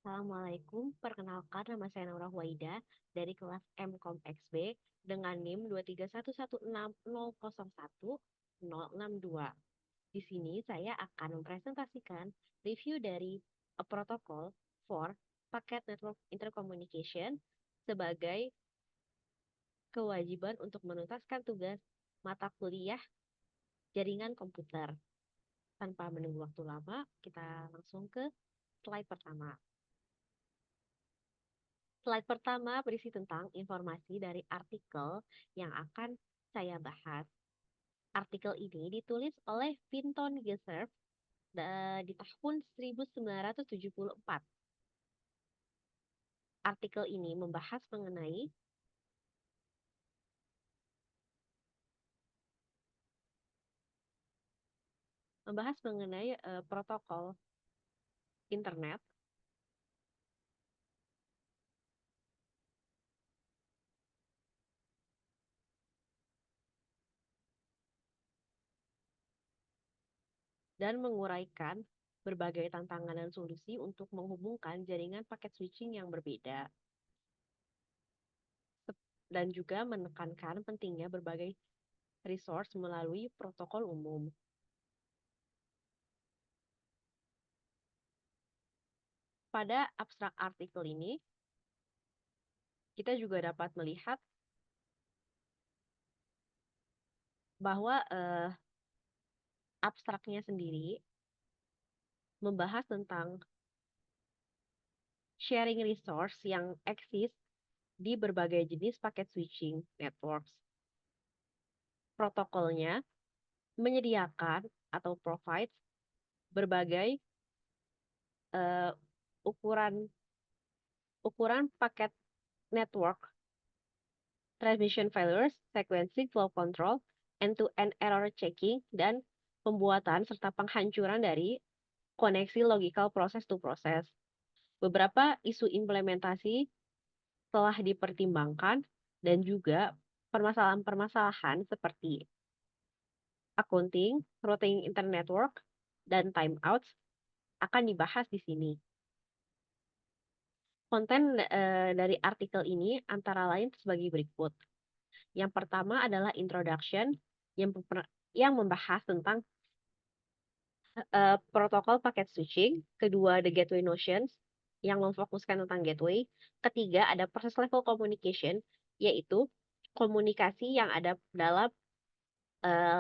Assalamualaikum, perkenalkan nama saya Naura Huwaida dari kelas MKOM XB dengan NIM 23116001062. Di sini saya akan mempresentasikan review dari a protocol for Packet Network Intercommunication sebagai kewajiban untuk menuntaskan tugas mata kuliah jaringan komputer. Tanpa menunggu waktu lama, kita langsung ke slide pertama. Slide pertama berisi tentang informasi dari artikel yang akan saya bahas. Artikel ini ditulis oleh Vinton Gesser di tahun 1974. Artikel ini membahas mengenai protokol internet dan menguraikan berbagai tantangan dan solusi untuk menghubungkan jaringan paket switching yang berbeda dan juga menekankan pentingnya berbagai resource melalui protokol umum. Pada abstrak artikel ini, kita juga dapat melihat bahwa abstraknya sendiri membahas tentang sharing resource yang eksis di berbagai jenis paket switching networks. Protokolnya menyediakan atau provide berbagai uh, ukuran ukuran paket network, transmission failures, sequencing, flow control, end-to-end error checking, dan pembuatan serta penghancuran dari koneksi logical process to process. Beberapa isu implementasi telah dipertimbangkan dan juga permasalahan-permasalahan seperti accounting, routing internet network, dan timeouts akan dibahas di sini. Konten dari artikel ini antara lain sebagai berikut. Yang pertama adalah introduction yang membahas tentang protokol paket switching. Kedua, the gateway notions yang memfokuskan tentang gateway. Ketiga, ada process level communication, yaitu komunikasi yang ada dalam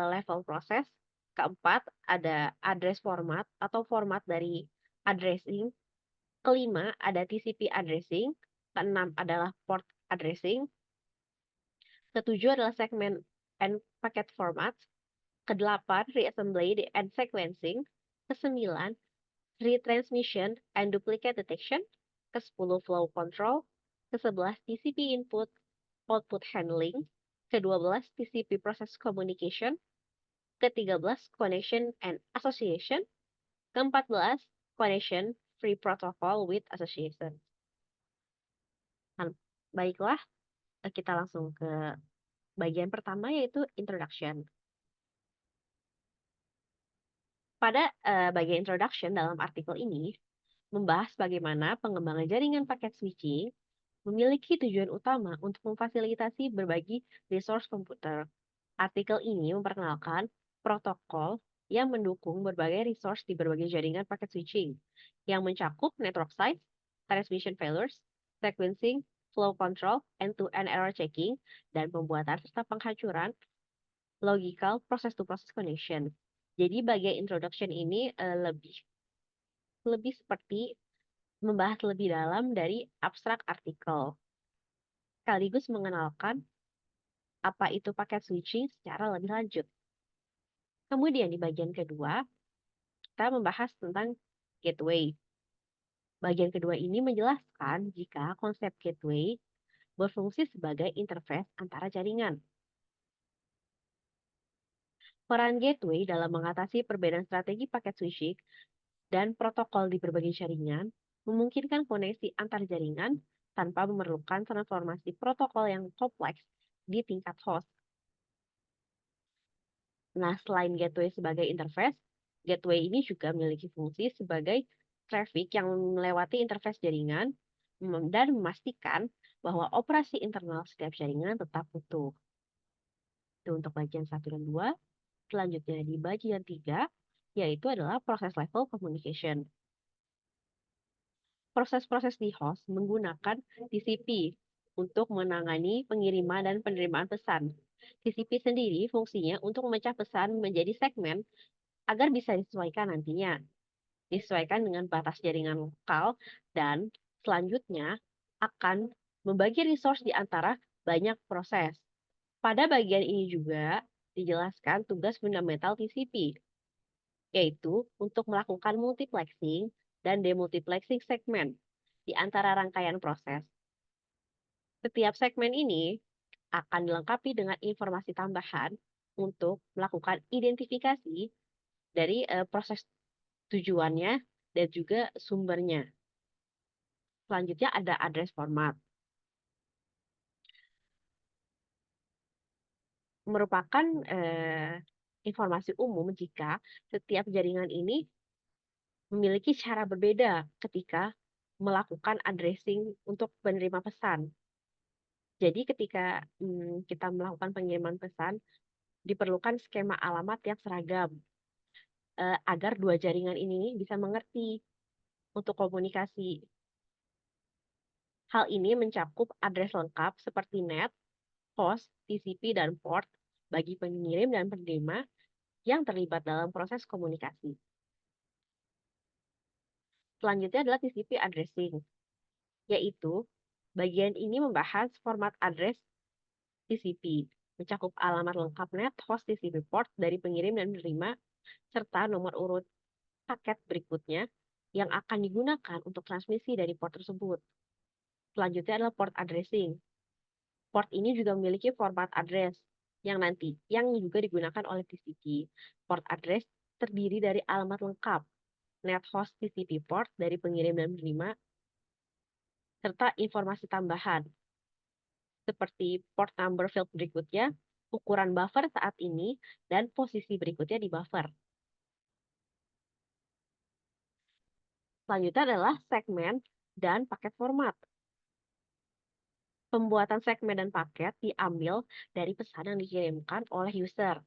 level proses. Keempat, ada address format atau format dari addressing. Kelima, ada TCP addressing. Keenam adalah port addressing. Ketujuh adalah segment and packet format. Kedelapan, reassembly and sequencing. Kesembilan, retransmission and duplicate detection. Kesepuluh, flow control. Kesebelas, TCP input output handling. Kedua belas, TCP process communication. Ke-13, connection and association. Ke-14, connection free protocol with association. Baiklah, kita langsung ke bagian pertama yaitu introduction. Pada bagian introduction dalam artikel ini membahas bagaimana pengembangan jaringan paket switching memiliki tujuan utama untuk memfasilitasi berbagi resource komputer. Artikel ini memperkenalkan protokol yang mendukung berbagai resource di berbagai jaringan paket switching yang mencakup network size, transmission failures, sequencing, flow control, end-to-end error checking, dan pembuatan serta penghancuran logical process-to-process connection. Jadi bagian introduction ini lebih seperti membahas lebih dalam dari abstrak artikel, sekaligus mengenalkan apa itu paket switching secara lebih lanjut. Kemudian di bagian kedua, kita membahas tentang gateway. Bagian kedua ini menjelaskan jika konsep gateway berfungsi sebagai interface antara jaringan. Peran gateway dalam mengatasi perbedaan strategi paket switching dan protokol di berbagai jaringan memungkinkan koneksi antar jaringan tanpa memerlukan transformasi protokol yang kompleks di tingkat host. Nah, selain gateway sebagai interface, gateway ini juga memiliki fungsi sebagai traffic yang melewati interface jaringan dan memastikan bahwa operasi internal setiap jaringan tetap utuh. Itu untuk bagian 1 dan 2. Selanjutnya di bagian 3, yaitu adalah proses level communication. Proses-proses di host menggunakan TCP untuk menangani pengiriman dan penerimaan pesan. TCP sendiri fungsinya untuk memecah pesan menjadi segmen agar bisa disesuaikan nantinya. Disesuaikan dengan batas jaringan lokal dan selanjutnya akan membagi resource di antara banyak proses. Pada bagian ini juga dijelaskan tugas fundamental TCP, yaitu untuk melakukan multiplexing dan demultiplexing segmen di antara rangkaian proses. Setiap segmen ini akan dilengkapi dengan informasi tambahan untuk melakukan identifikasi dari proses tujuannya dan juga sumbernya. Selanjutnya ada address format. Merupakan informasi umum jika setiap jaringan ini memiliki cara berbeda ketika melakukan addressing untuk penerima pesan. Jadi ketika kita melakukan pengiriman pesan, diperlukan skema alamat yang seragam agar dua jaringan ini bisa mengerti untuk komunikasi. Hal ini mencakup address lengkap seperti NAT, host, TCP, dan port bagi pengirim dan penerima yang terlibat dalam proses komunikasi. Selanjutnya adalah TCP addressing, yaitu bagian ini membahas format address TCP, mencakup alamat lengkap NAT, host, TCP port dari pengirim dan penerima, serta nomor urut paket berikutnya yang akan digunakan untuk transmisi dari port tersebut. Selanjutnya adalah port addressing. Port ini juga memiliki format address yang juga digunakan oleh TCP. Port address terdiri dari alamat lengkap, net host TCP port dari pengirim dan penerima, serta informasi tambahan seperti port number field berikutnya, ukuran buffer saat ini, dan posisi berikutnya di buffer. Selanjutnya adalah segmen dan paket format. Pembuatan segmen dan paket diambil dari pesan yang dikirimkan oleh user.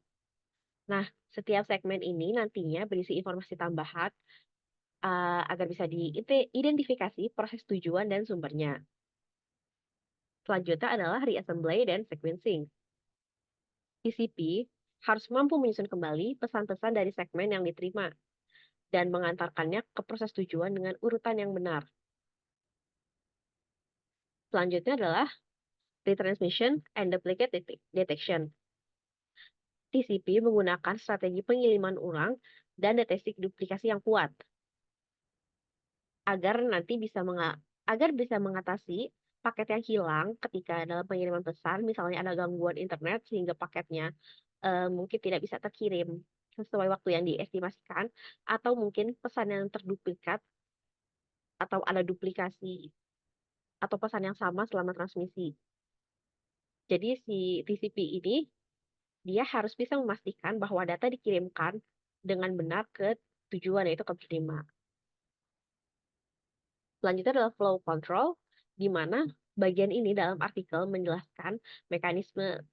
Nah, setiap segmen ini nantinya berisi informasi tambahan agar bisa diidentifikasi proses tujuan dan sumbernya. Selanjutnya adalah reassembly dan sequencing. TCP harus mampu menyusun kembali pesan-pesan dari segmen yang diterima dan mengantarkannya ke proses tujuan dengan urutan yang benar. Selanjutnya adalah retransmission and duplicate detection. TCP menggunakan strategi pengiriman ulang dan deteksi duplikasi yang kuat agar nanti bisa mengatasi paket yang hilang ketika dalam pengiriman pesan, misalnya ada gangguan internet sehingga paketnya mungkin tidak bisa terkirim sesuai waktu yang diestimasikan, atau mungkin pesan yang terduplikat atau ada duplikasi atau pesan yang sama selama transmisi. Jadi si TCP ini dia harus bisa memastikan bahwa data dikirimkan dengan benar ke tujuan, yaitu ke penerima. Selanjutnya adalah flow control, di mana bagian ini dalam artikel menjelaskan mekanisme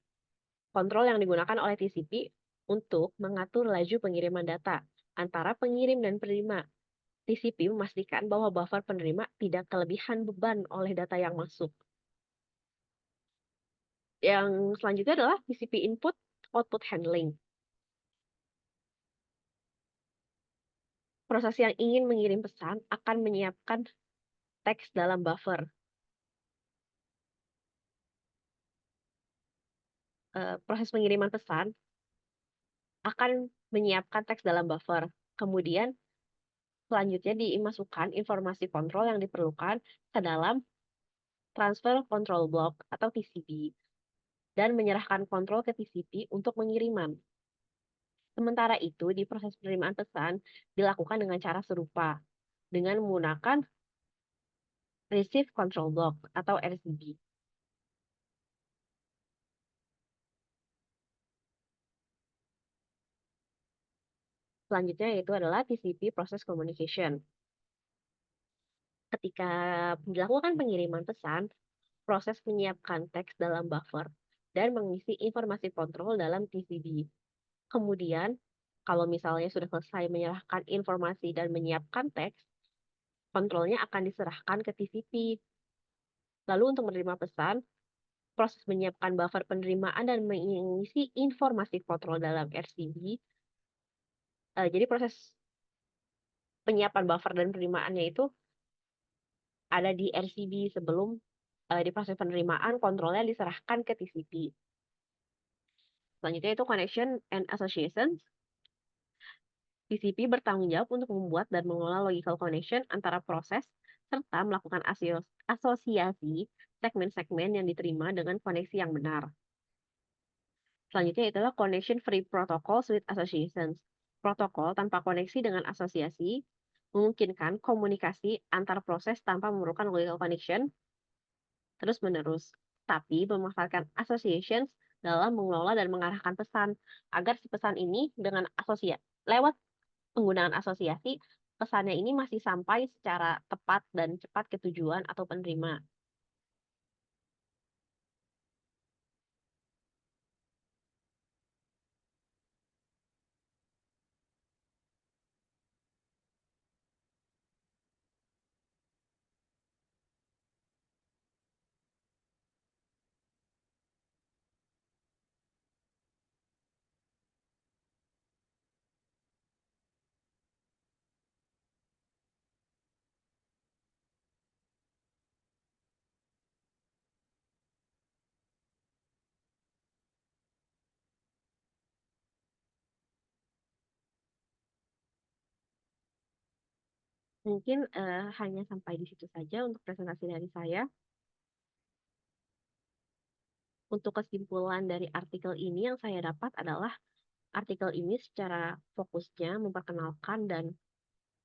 kontrol yang digunakan oleh TCP untuk mengatur laju pengiriman data antara pengirim dan penerima. TCP memastikan bahwa buffer penerima tidak kelebihan beban oleh data yang masuk. Yang selanjutnya adalah TCP input output handling. Proses yang ingin mengirim pesan akan menyiapkan teks dalam buffer. Proses pengiriman pesan akan menyiapkan teks dalam buffer. Kemudian selanjutnya dimasukkan informasi kontrol yang diperlukan ke dalam transfer control block atau TCB dan menyerahkan kontrol ke TCP untuk pengiriman. Sementara itu, di proses penerimaan pesan dilakukan dengan cara serupa dengan menggunakan receive control block atau RCB. Selanjutnya yaitu adalah TCP process communication. Ketika dilakukan pengiriman pesan, proses menyiapkan teks dalam buffer dan mengisi informasi kontrol dalam TCB. Kemudian, kalau misalnya sudah selesai menyerahkan informasi dan menyiapkan teks, kontrolnya akan diserahkan ke TCP. Lalu untuk menerima pesan, proses menyiapkan buffer penerimaan dan mengisi informasi kontrol dalam RCB. Jadi proses penyiapan buffer dan penerimaannya itu ada di RCB sebelum di proses penerimaan kontrolnya diserahkan ke TCP. Selanjutnya itu connection and association. TCP bertanggung jawab untuk membuat dan mengelola logical connection antara proses serta melakukan asosiasi segmen-segmen yang diterima dengan koneksi yang benar. Selanjutnya itulah connection free protocols with associations. Protokol tanpa koneksi dengan asosiasi memungkinkan komunikasi antar proses tanpa memerlukan logical connection terus-menerus, tapi memanfaatkan associations dalam mengelola dan mengarahkan pesan agar si pesan ini dengan lewat penggunaan asosiasi, pesannya ini masih sampai secara tepat dan cepat ke tujuan atau penerima. Mungkin hanya sampai di situ saja untuk presentasi dari saya. Untuk kesimpulan dari artikel ini yang saya dapat adalah artikel ini secara fokusnya memperkenalkan dan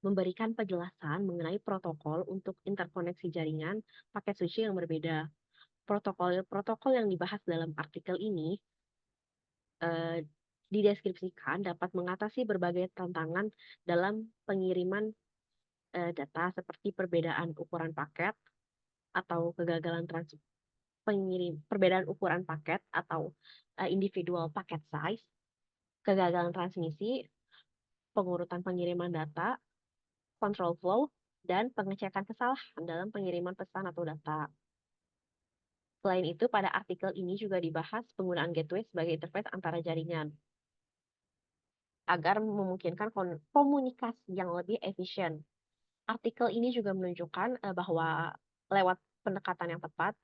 memberikan penjelasan mengenai protokol untuk interkoneksi jaringan paket switching yang berbeda. Protokol-protokol yang dibahas dalam artikel ini eh, dideskripsikan dapat mengatasi berbagai tantangan dalam pengiriman data seperti perbedaan ukuran paket atau kegagalan perbedaan ukuran paket atau individual packet size, kegagalan transmisi, pengurutan pengiriman data, control flow, dan pengecekan kesalahan dalam pengiriman pesan atau data. Selain itu, pada artikel ini juga dibahas penggunaan gateway sebagai interface antara jaringan agar memungkinkan komunikasi yang lebih efisien. Artikel ini juga menunjukkan bahwa lewat pendekatan yang tepat,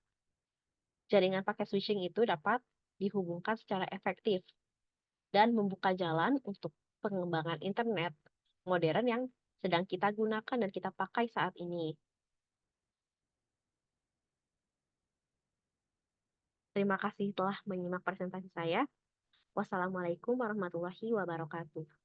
jaringan paket switching itu dapat dihubungkan secara efektif dan membuka jalan untuk pengembangan internet modern yang sedang kita gunakan dan kita pakai saat ini. Terima kasih telah menyimak presentasi saya. Wassalamualaikum warahmatullahi wabarakatuh.